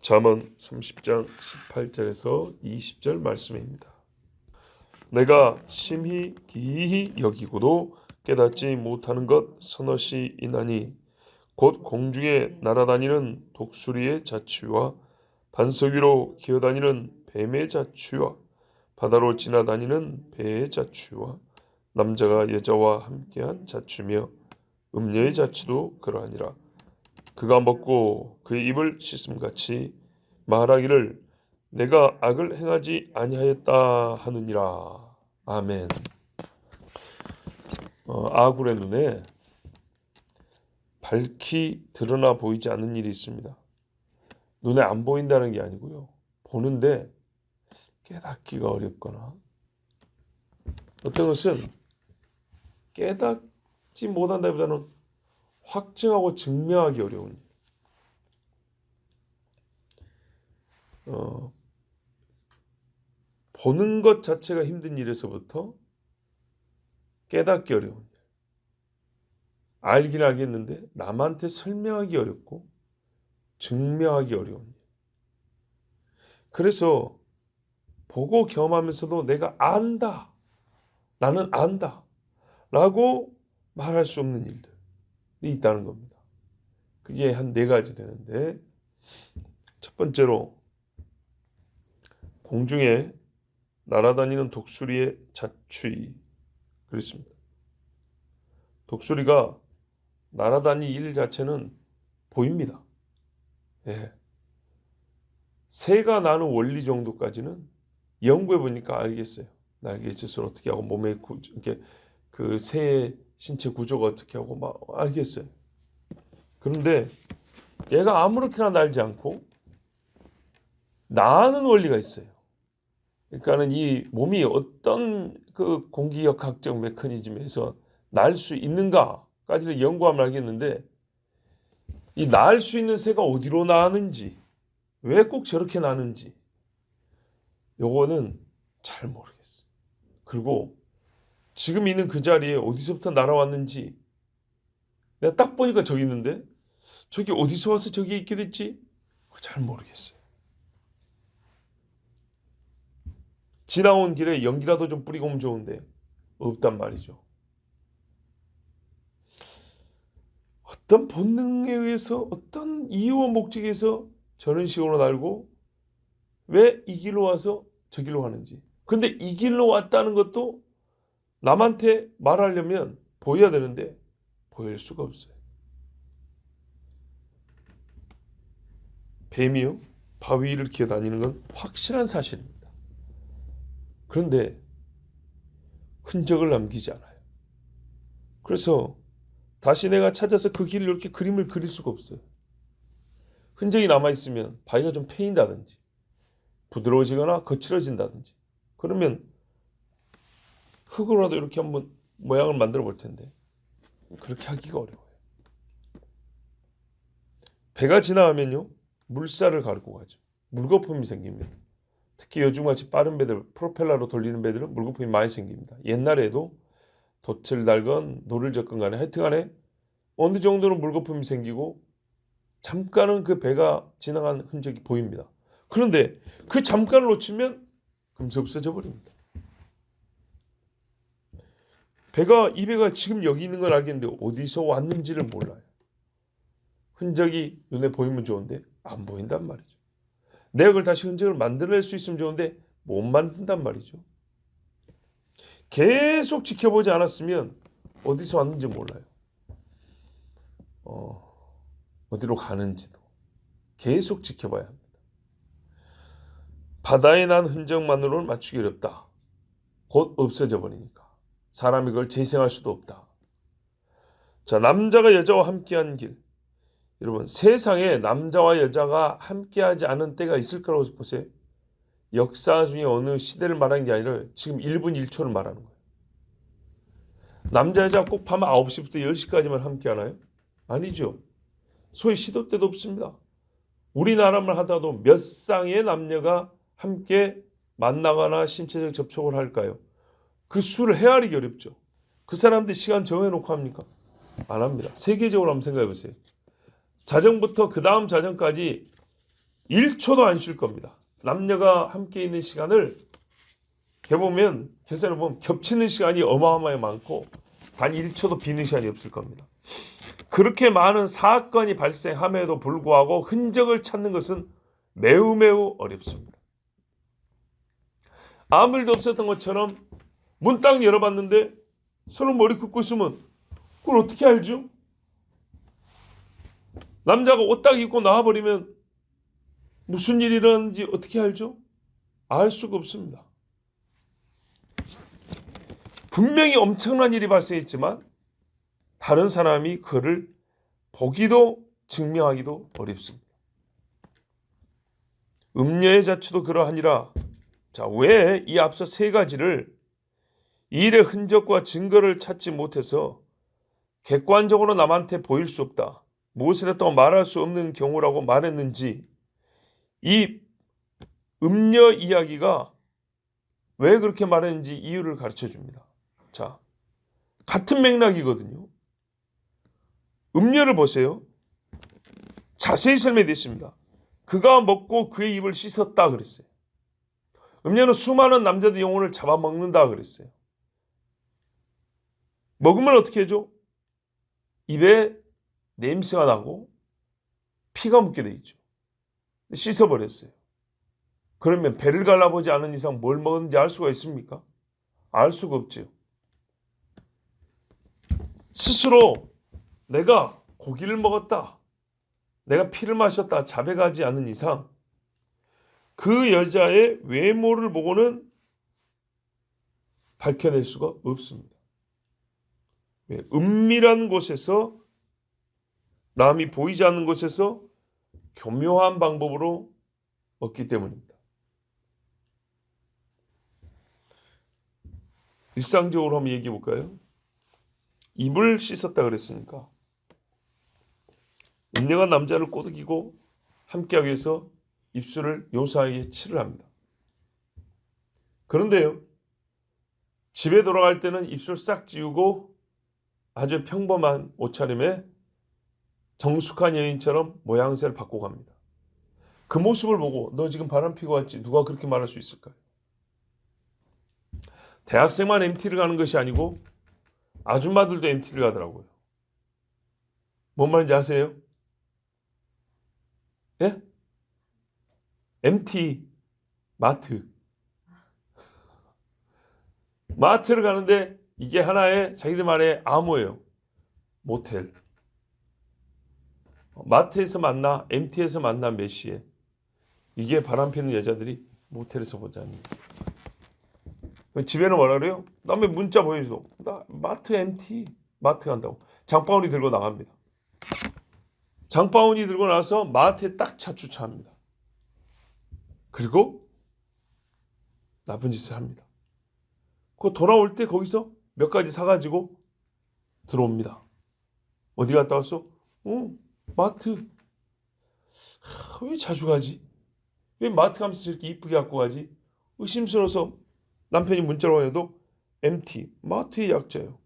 잠언 30장 18절에서 20절 말씀입니다. 내가 심히 기이히 여기고도 깨닫지 못하는 것 서너시 이나니 곧 공중에 날아다니는 독수리의 자취와 반석 위로 기어다니는 뱀의 자취와 바다로 지나다니는 배의 자취와 남자가 여자와 함께한 자취며 음녀의 자취도 그러하니라. 그가 먹고 그의 입을 씻음같이 말하기를 내가 악을 행하지 아니하였다 하느니라. 아멘. 아굴의 눈에 밝히 드러나 보이지 않는 일이 있습니다. 눈에 안 보인다는 게 아니고요. 보는데 깨닫기가 어렵거나 어떤 것은 깨닫지 못한다기보다는 확증하고 증명하기 어려운 일. 보는 것 자체가 힘든 일에서부터 깨닫기 어려운 일. 알긴 알겠는데 남한테 설명하기 어렵고 증명하기 어려운 일. 그래서 보고 경험하면서도 내가 안다, 나는 안다 라고 말할 수 없는 일들이 있다는 겁니다. 그게 한 4가지 되는데, 첫 번째로 공중에 날아다니는 독수리의 자취. 그렇습니다. 독수리가 날아다니는 일 자체는 보입니다. 예. 새가 나는 원리 정도까지는 연구해 보니까 알겠어요. 날개짓을 어떻게 하고 몸의 이렇게 그 새의 신체 구조가 어떻게 하고 막 알겠어요. 그런데 얘가 아무렇게나 날지 않고 나는 원리가 있어요. 그러니까는 이 몸이 어떤 그 공기역학적 메커니즘에서 날 수 있는가까지를 연구하면 알겠는데, 이 날 수 있는 새가 어디로 나는지, 왜 꼭 저렇게 나는지, 요거는 잘 모르겠어요. 그리고 지금 있는 그 자리에 어디서부터 날아왔는지, 내가 딱 보니까 저기 있는데 저기 어디서 와서 저기 있게 됐지? 잘 모르겠어요. 지나온 길에 연기라도 좀 뿌리고 오면 좋은데 없단 말이죠. 어떤 본능에 의해서 어떤 이유와 목적에서 저런 식으로 날고 왜 이 길로 와서 저 길로 가는지. 근데 이 길로 왔다는 것도 남한테 말하려면 보여야 되는데 보일 수가 없어요. 뱀이요? 바위를 기어다니는 건 확실한 사실입니다. 그런데 흔적을 남기지 않아요. 그래서 다시 내가 찾아서 그 길을 이렇게 그림을 그릴 수가 없어요. 흔적이 남아있으면 바위가 좀 패인다든지 부드러워지거나 거칠어진다든지, 그러면 흙으로라도 이렇게 한번 모양을 만들어 볼 텐데 그렇게 하기가 어려워요. 배가 지나가면요, 물살을 가르고 가죠. 물거품이 생깁니다. 특히 요즘같이 빠른 배들, 프로펠러로 돌리는 배들은 물거품이 많이 생깁니다. 옛날에도 돛을 달건 노를 젓건 간에 하여튼간에 어느 정도는 물거품이 생기고 잠깐은 그 배가 지나간 흔적이 보입니다. 그런데 그 잠깐을 놓치면 금세 없어져 버립니다. 이 배가 지금 여기 있는 건 알겠는데 어디서 왔는지를 몰라요. 흔적이 눈에 보이면 좋은데 안 보인단 말이죠. 내가 그걸 다시 흔적을 만들어낼 수 있으면 좋은데 못 만든단 말이죠. 계속 지켜보지 않았으면 어디서 왔는지 몰라요. 어디로 가는지도 계속 지켜봐야 합니다. 바다에 난 흔적만으로는 맞추기 어렵다. 곧 없어져 버리니까. 사람이 그걸 재생할 수도 없다. 자, 남자가 여자와 함께한 길. 여러분, 세상에 남자와 여자가 함께하지 않은 때가 있을 거라고 보세요. 역사 중에 어느 시대를 말하는 게 아니라 지금 1분 1초를 말하는 거예요. 남자 여자 꼭 밤 9시부터 10시까지만 함께하나요? 아니죠. 소위 시도 때도 없습니다. 우리나라만 하더라도 몇 쌍의 남녀가 함께 만나거나 신체적 접촉을 할까요? 그 수를 헤아리기 어렵죠. 그 사람들이 시간 정해놓고 합니까? 안 합니다. 세계적으로 한번 생각해 보세요. 자정부터 그 다음 자정까지 1초도 안 쉴 겁니다. 남녀가 함께 있는 시간을 계산해 보면 겹치는 시간이 어마어마하게 많고 단 1초도 비는 시간이 없을 겁니다. 그렇게 많은 사건이 발생함에도 불구하고 흔적을 찾는 것은 매우 매우 어렵습니다. 아무 일도 없었던 것처럼 문 딱 열어봤는데 서로 머리 긋고 있으면 그걸 어떻게 알죠? 남자가 옷 딱 입고 나와버리면 무슨 일이 일어났는지 어떻게 알죠? 알 수가 없습니다. 분명히 엄청난 일이 발생했지만 다른 사람이 그를 보기도 증명하기도 어렵습니다. 음녀의 자취도 그러하니라. 자, 왜 이 앞서 세 가지를 이 일의 흔적과 증거를 찾지 못해서 객관적으로 남한테 보일 수 없다, 무엇을 했다고 말할 수 없는 경우라고 말했는지, 이 음녀 이야기가 왜 그렇게 말했는지 이유를 가르쳐 줍니다. 자, 같은 맥락이거든요. 음녀를 보세요. 자세히 설명되어 있습니다. 그가 먹고 그의 입을 씻었다 그랬어요. 음녀는 수많은 남자들 영혼을 잡아먹는다 그랬어요. 먹으면 어떻게 해줘? 입에 냄새가 나고 피가 묻게 돼 있죠. 씻어버렸어요. 그러면 배를 갈라보지 않은 이상 뭘 먹었는지 알 수가 있습니까? 알 수가 없죠. 스스로 내가 고기를 먹었다, 내가 피를 마셨다 자백하지 않은 이상 그 여자의 외모를 보고는 밝혀낼 수가 없습니다. 왜? 은밀한 곳에서, 남이 보이지 않는 곳에서 교묘한 방법으로 먹기 때문입니다. 일상적으로 한번 얘기해 볼까요? 입을 씻었다 그랬으니까 음녀가 남자를 꼬드기고 함께하기 위해서 입술을 요사하게 칠을 합니다. 그런데요, 집에 돌아갈 때는 입술 싹 지우고 아주 평범한 옷차림에 정숙한 여인처럼 모양새를 바꾸고 갑니다. 그 모습을 보고 너 지금 바람 피고 왔지? 누가 그렇게 말할 수 있을까요? 대학생만 MT를 가는 것이 아니고 아줌마들도 MT를 가더라고요. 뭔 말인지 아세요? 예? MT, 마트. 마트를 가는데 이게 하나의 자기들 말의 암호예요. 모텔. 마트에서 만나, MT에서 만나 몇 시에. 이게 바람피는 여자들이 모텔에서 보자니. 집에는 뭐라 그래요? 남의 문자 보여줘. 나 마트 MT. 마트 간다고. 장바구니 들고 나갑니다. 장바구니 들고 나서 마트에 딱 차 주차합니다. 그리고 나쁜 짓을 합니다. 그 돌아올 때 거기서 몇 가지 사가지고 들어옵니다. 어디 갔다 왔어? 마트. 왜 자주 가지? 왜 마트 가면서 이렇게 이쁘게 갖고 가지? 의심스러워서 남편이 문자로 해도 MT, 마트의 약자예요.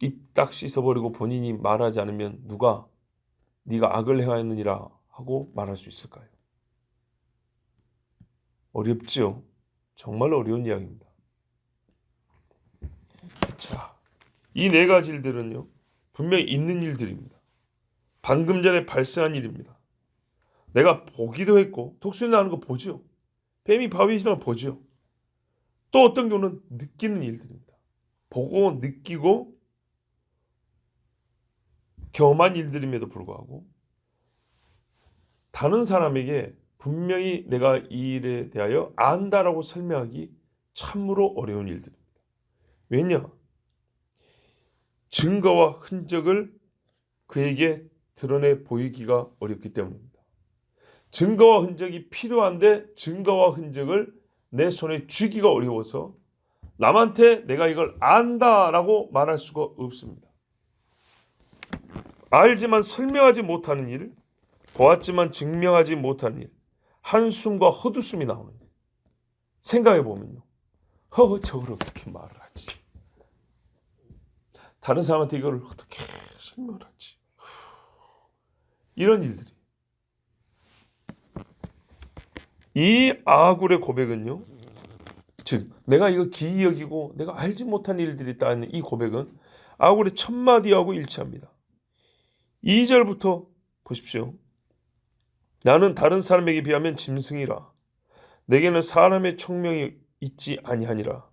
입 딱 씻어버리고 본인이 말하지 않으면 누가 네가 악을 행하였느니라 하고 말할 수 있을까요? 어렵지요. 정말 어려운 이야기입니다. 자, 이 네 가지 일들은요, 분명히 있는 일들입니다. 방금 전에 발생한 일입니다. 내가 보기도 했고, 독수리 나는 거 보죠. 뱀이 바위에 지나는 거 보죠. 또 어떤 경우는 느끼는 일들입니다. 보고 느끼고 경험한 일들임에도 불구하고 다른 사람에게 분명히 내가 이 일에 대하여 안다라고 설명하기 참으로 어려운 일들입니다. 왜냐? 증거와 흔적을 그에게 드러내 보이기가 어렵기 때문입니다. 증거와 흔적이 필요한데 증거와 흔적을 내 손에 쥐기가 어려워서 남한테 내가 이걸 안다라고 말할 수가 없습니다. 알지만 설명하지 못하는 일, 보았지만 증명하지 못하는 일, 한숨과 헛웃음이 나오는 일. 생각해 보면요, 저걸 어떻게 말을 하지? 다른 사람한테 이걸 어떻게 설명을 하지. 이런 일들이. 이 아굴의 고백은요. 즉 내가 이거 기이 여기고 내가 알지 못한 일들이 있다는 이 고백은 아굴의 첫 마디하고 일치합니다. 2절부터 보십시오. 나는 다른 사람에게 비하면 짐승이라. 내게는 사람의 총명이 있지 아니하니라.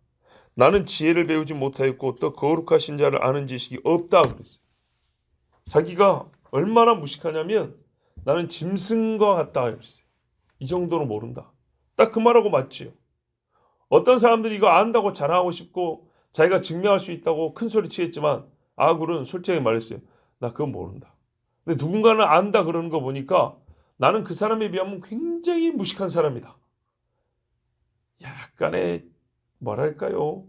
나는 지혜를 배우지 못하였고 또 거룩하신 자를 아는 지식이 없다 그랬어요. 자기가 얼마나 무식하냐면 나는 짐승과 같다 그랬어요. 이 정도로 모른다. 딱 그 말하고 맞지요. 어떤 사람들이 이거 안다고 자랑하고 싶고 자기가 증명할 수 있다고 큰 소리 치겠지만 아굴은 솔직하게 말했어요. 나 그건 모른다. 근데 누군가는 안다 그러는 거 보니까 나는 그 사람에 비하면 굉장히 무식한 사람이다. 약간의 뭐랄까요?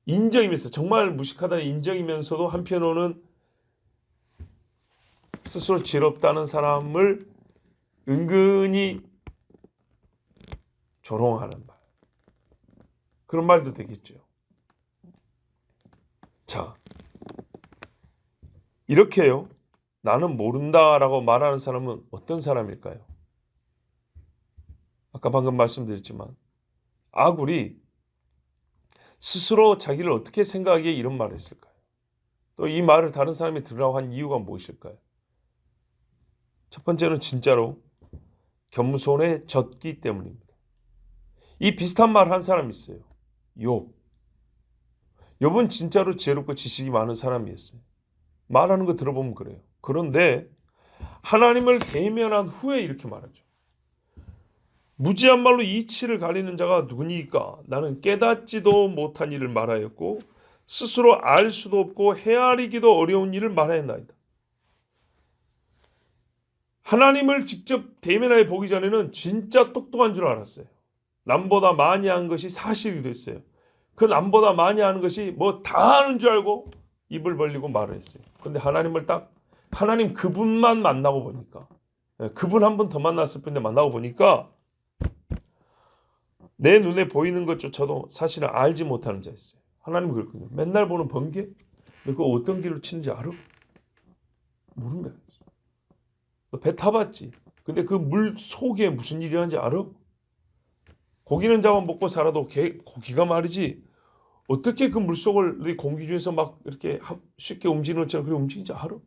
인정이면서 정말 무식하다는 인정이면서도 한편으로는 스스로 지혜롭다는 사람을 은근히 조롱하는 말. 그런 말도 되겠죠. 자, 이렇게요. 나는 모른다라고 말하는 사람은 어떤 사람일까요? 아까 방금 말씀드렸지만 아굴이 스스로 자기를 어떻게 생각하기에 이런 말을 했을까요? 또 이 말을 다른 사람이 들으라고 한 이유가 무엇일까요? 첫 번째는 진짜로 겸손에 졌기 때문입니다. 이 비슷한 말 한 사람이 있어요. 욥. 욥은 진짜로 지혜롭고 지식이 많은 사람이었어요. 말하는 거 들어보면 그래요. 그런데 하나님을 대면한 후에 이렇게 말하죠. 무지한 말로 이치를 가리는 자가 누구니까? 나는 깨닫지도 못한 일을 말하였고 스스로 알 수도 없고 헤아리기도 어려운 일을 말하였나이다. 하나님을 직접 대면하여 보기 전에는 진짜 똑똑한 줄 알았어요. 남보다 많이 한 것이 사실이 됐어요. 그 남보다 많이 하는 것이 뭐 다 하는 줄 알고 입을 벌리고 말을 했어요. 그런데 하나님 그분만 만나고 보니까 그분 한 분 더 만났을 뿐인데 만나고 보니까 내 눈에 보이는 것조차도 사실은 알지 못하는 자였어요. 하나님은 그렇거든요. 맨날 보는 번개? 너 그거 어떤 길로 치는지 알아? 모른다. 너 배 타봤지? 근데 그 물 속에 무슨 일이 하는지 알아? 고기는 잡아 먹고 살아도 고기가 말이지 어떻게 그 물속을 공기 중에서 막 이렇게 쉽게 움직이는 것처럼 그렇게 움직이는지 알아?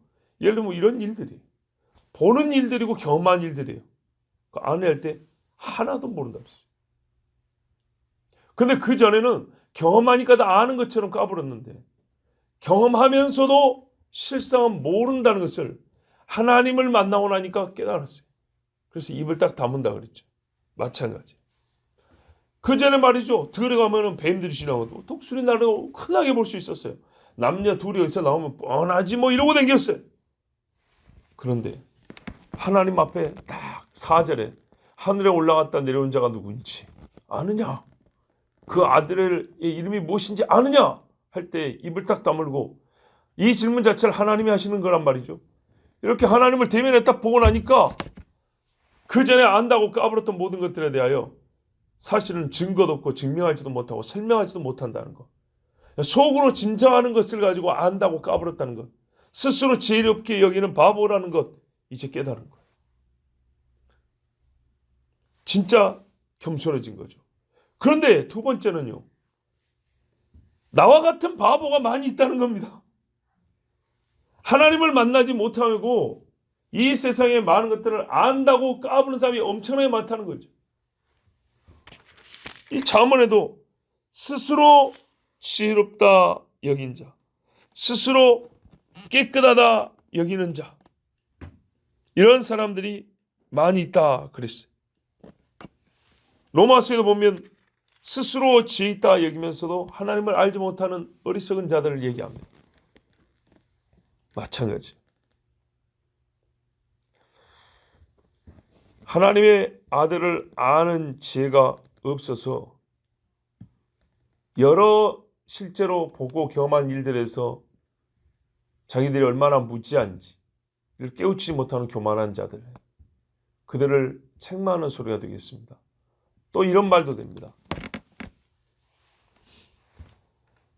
예를 들면 이런 일들이 보는 일들이고 경험한 일들이에요. 그 안에 할 때 하나도 모른다 그랬어요. 근데 그 전에는 경험하니까 다 아는 것처럼 까불었는데 경험하면서도 실상은 모른다는 것을 하나님을 만나고 나니까 깨달았어요. 그래서 입을 딱 다문다 그랬죠. 마찬가지. 그 전에 말이죠. 들어가면은 뱀들이 지나가고 독수리 나르고 흔하게 볼 수 있었어요. 남녀 둘이 어디서 나오면 뻔하지 뭐 이러고 다녔어요. 그런데 하나님 앞에 딱 4절에 하늘에 올라갔다 내려온 자가 누구인지 아느냐? 그 아들의 이름이 무엇인지 아느냐? 할 때 입을 딱 다물고 이 질문 자체를 하나님이 하시는 거란 말이죠. 이렇게 하나님을 대면에 딱 보고 나니까 그 전에 안다고 까불었던 모든 것들에 대하여 사실은 증거도 없고 증명하지도 못하고 설명하지도 못한다는 것. 속으로 짐작하는 것을 가지고 안다고 까불었다는 것. 스스로 지혜롭게 여기는 바보라는 것. 이제 깨달은 거예요. 진짜 겸손해진 거죠. 그런데 두 번째는요. 나와 같은 바보가 많이 있다는 겁니다. 하나님을 만나지 못하고 이 세상의 많은 것들을 안다고 까부는 사람이 엄청나게 많다는 거죠. 이 잠언에도 스스로 지혜롭다 여긴 자, 스스로 깨끗하다 여기는 자, 이런 사람들이 많이 있다 그랬어요. 로마서에도 보면 스스로 지혜 있다 여기면서도 하나님을 알지 못하는 어리석은 자들을 얘기합니다. 마찬가지. 하나님의 아들을 아는 지혜가 없어서 여러 실제로 보고 경험한 일들에서 자기들이 얼마나 무지한지 이를 깨우치지 못하는 교만한 자들, 그들을 책망하는 소리가 되겠습니다. 또 이런 말도 됩니다.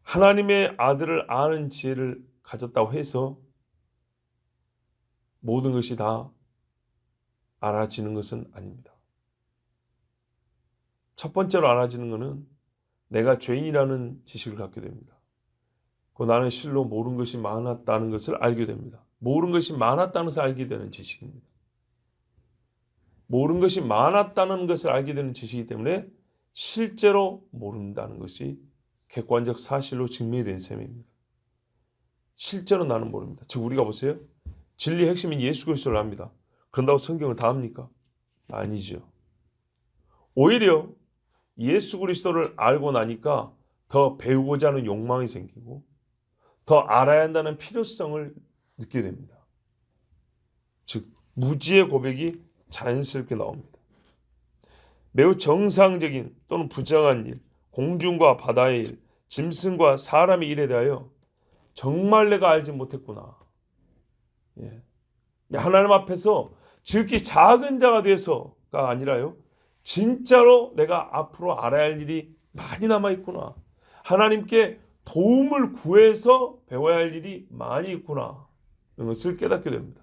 하나님의 아들을 아는 지혜를 가졌다고 해서 모든 것이 다 알아지는 것은 아닙니다. 첫 번째로 알아지는 것은 내가 죄인이라는 지식을 갖게 됩니다. 나는 실로 모르는 것이 많았다는 것을 알게 됩니다. 모르는 것이 많았다는 것을 알게 되는 지식입니다. 모르는 것이 많았다는 것을 알게 되는 지식이기 때문에 실제로 모른다는 것이 객관적 사실로 증명이 된 셈입니다. 실제로 나는 모릅니다. 즉 우리가 보세요. 진리의 핵심인 예수 그리스도를 압니다. 그런다고 성경을 다 압니까? 아니죠. 오히려 예수 그리스도를 알고 나니까 더 배우고자 하는 욕망이 생기고 더 알아야 한다는 필요성을 느끼게 됩니다. 즉 무지의 고백이 자연스럽게 나옵니다. 매우 정상적인 또는 부정한 일, 공중과 바다의 일, 짐승과 사람의 일에 대하여 정말 내가 알지 못했구나. 하나님 앞에서 지극히 작은 자가 돼서가 아니라요. 진짜로 내가 앞으로 알아야 할 일이 많이 남아있구나. 하나님께 도움을 구해서 배워야 할 일이 많이 있구나. 이런 것을 깨닫게 됩니다.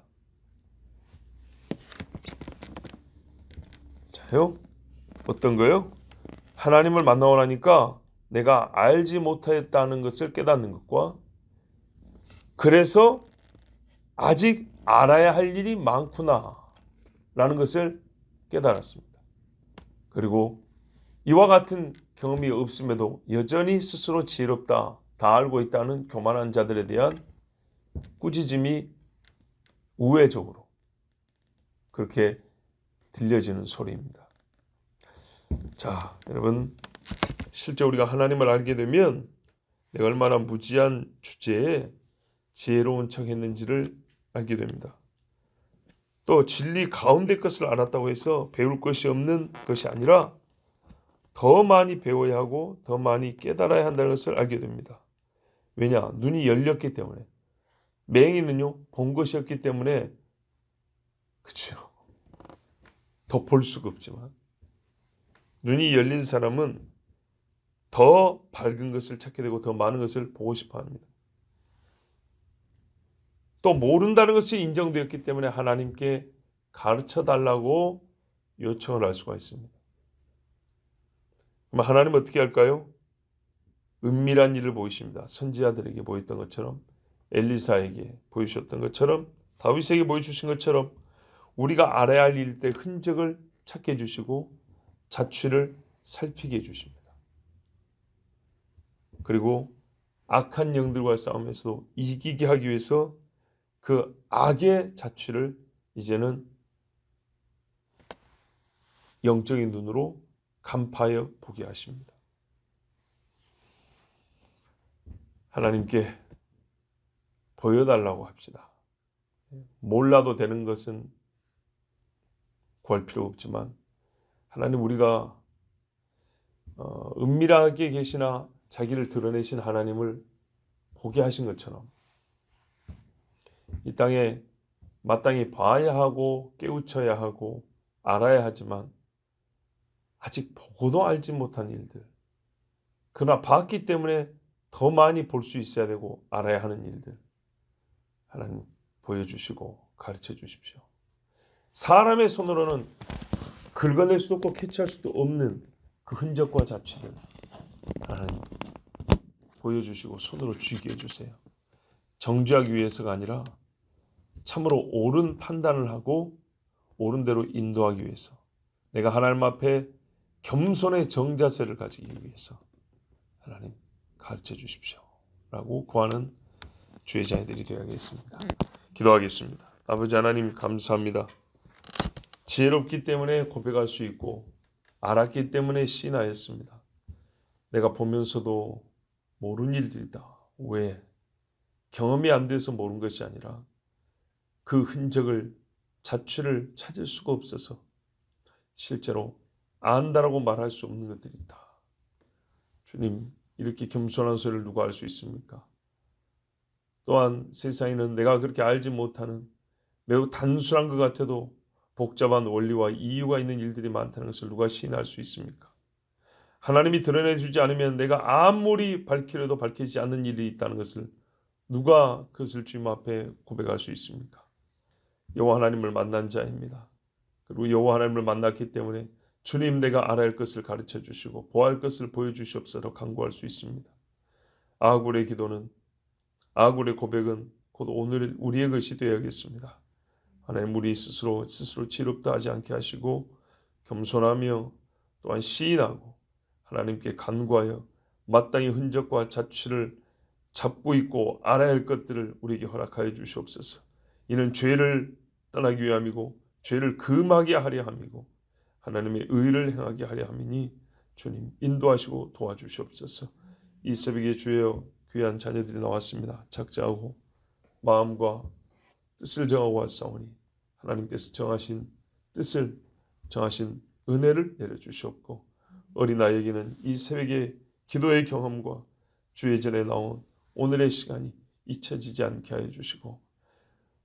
자요? 어떤 거요? 하나님을 만나고 나니까 내가 알지 못했다는 것을 깨닫는 것과 그래서 아직 알아야 할 일이 많구나 라는 것을 깨달았습니다. 그리고 이와 같은 경험이 없음에도 여전히 스스로 지혜롭다, 다 알고 있다는 교만한 자들에 대한 꾸짖음이 우회적으로 그렇게 들려지는 소리입니다. 자, 여러분 실제 우리가 하나님을 알게 되면 내가 얼마나 무지한 주제에 지혜로운 척 했는지를 알게 됩니다. 또 진리 가운데 것을 알았다고 해서 배울 것이 없는 것이 아니라 더 많이 배워야 하고 더 많이 깨달아야 한다는 것을 알게 됩니다. 왜냐? 눈이 열렸기 때문에. 맹인은요 본 것이었기 때문에 그렇죠. 더 볼 수가 없지만 눈이 열린 사람은 더 밝은 것을 찾게 되고 더 많은 것을 보고 싶어 합니다. 또 모른다는 것이 인정되었기 때문에 하나님께 가르쳐 달라고 요청을 할 수가 있습니다. 그럼 하나님은 어떻게 할까요? 은밀한 일을 보이십니다. 선지자들에게 보였던 것처럼 엘리사에게 보여주셨던 것처럼 다윗에게 보여주신 것처럼 우리가 알아야 할 일들의 흔적을 찾게 해주시고 자취를 살피게 해주십니다. 그리고 악한 영들과의 싸움에서도 이기게 하기 위해서 그 악의 자취를 이제는 영적인 눈으로 간파하여 보게 하십니다. 하나님께 보여달라고 합시다. 몰라도 되는 것은 구할 필요 없지만 하나님 우리가 은밀하게 계시나 자기를 드러내신 하나님을 보게 하신 것처럼 이 땅에 마땅히 봐야 하고 깨우쳐야 하고 알아야 하지만 아직 보고도 알지 못한 일들 그러나 봤기 때문에 더 많이 볼 수 있어야 되고 알아야 하는 일들 하나님 보여주시고 가르쳐 주십시오. 사람의 손으로는 긁어낼 수도 없고 캐치할 수도 없는 그 흔적과 자취들 하나님 보여주시고 손으로 쥐게 해주세요. 정죄하기 위해서가 아니라 참으로 옳은 판단을 하고 옳은 대로 인도하기 위해서 내가 하나님 앞에 겸손의 정자세를 가지기 위해서 하나님 가르쳐 주십시오 라고 구하는 주의 자녀들이 되어야겠습니다. 기도하겠습니다. 아버지 하나님 감사합니다. 지혜롭기 때문에 고백할 수 있고 알았기 때문에 시인하였습니다. 내가 보면서도 모르는 일들이다. 왜? 경험이 안 돼서 모르는 것이 아니라 그 흔적을 자취를 찾을 수가 없어서 실제로 안다라고 말할 수 없는 것들이 있다. 주님 이렇게 겸손한 소리를 누가 할 수 있습니까? 또한 세상에는 내가 그렇게 알지 못하는 매우 단순한 것 같아도 복잡한 원리와 이유가 있는 일들이 많다는 것을 누가 시인할 수 있습니까? 하나님이 드러내주지 않으면 내가 아무리 밝히려도 밝히지 않는 일이 있다는 것을 누가 그것을 주님 앞에 고백할 수 있습니까? 여호와 하나님을 만난 자입니다. 그리고 여호와 하나님을 만났기 때문에 주님 내가 알아야 할 것을 가르쳐 주시고 보아야 할 것을 보여주시옵소서 간구할 수 있습니다. 아굴의 기도는 아굴의 고백은 곧 오늘 우리의 것이 되어야겠습니다. 하나님 우리 스스로 지롭다 하지 않게 하시고 겸손하며 또한 시인하고 하나님께 간구하여 마땅히 흔적과 자취를 잡고 있고 알아야 할 것들을 우리에게 허락하여 주시옵소서. 이는 죄를 떠나기 위함이고 죄를 금하게 하려 함이고 하나님의 의를 행하게 하려 함이니 주님 인도하시고 도와주시옵소서. 이 새벽에 주여 귀한 자녀들이 나왔습니다. 작자하고 마음과 뜻을 정하고 왔사오니 하나님께서 정하신 뜻을 정하신 은혜를 내려주시옵고 어린아이에게는 이 새벽의 기도의 경험과 주의 전에 나온 오늘의 시간이 잊혀지지 않게 하여 주시고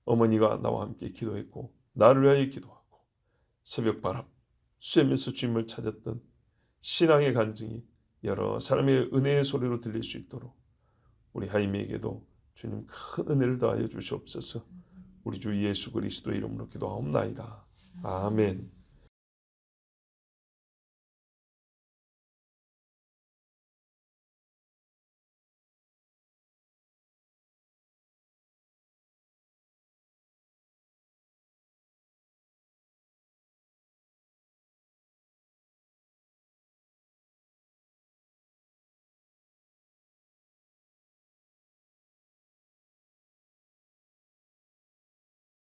어머니가 나와 함께 기도했고 나를 위하여 기도하고 새벽바람 쐬면서 주님을 찾았던 신앙의 간증이 여러 사람의 은혜의 소리로 들릴 수 있도록 우리 하임에게도 주님 큰 은혜를 더하여 주시옵소서. 우리 주 예수 그리스도의 이름으로 기도하옵나이다. 아멘.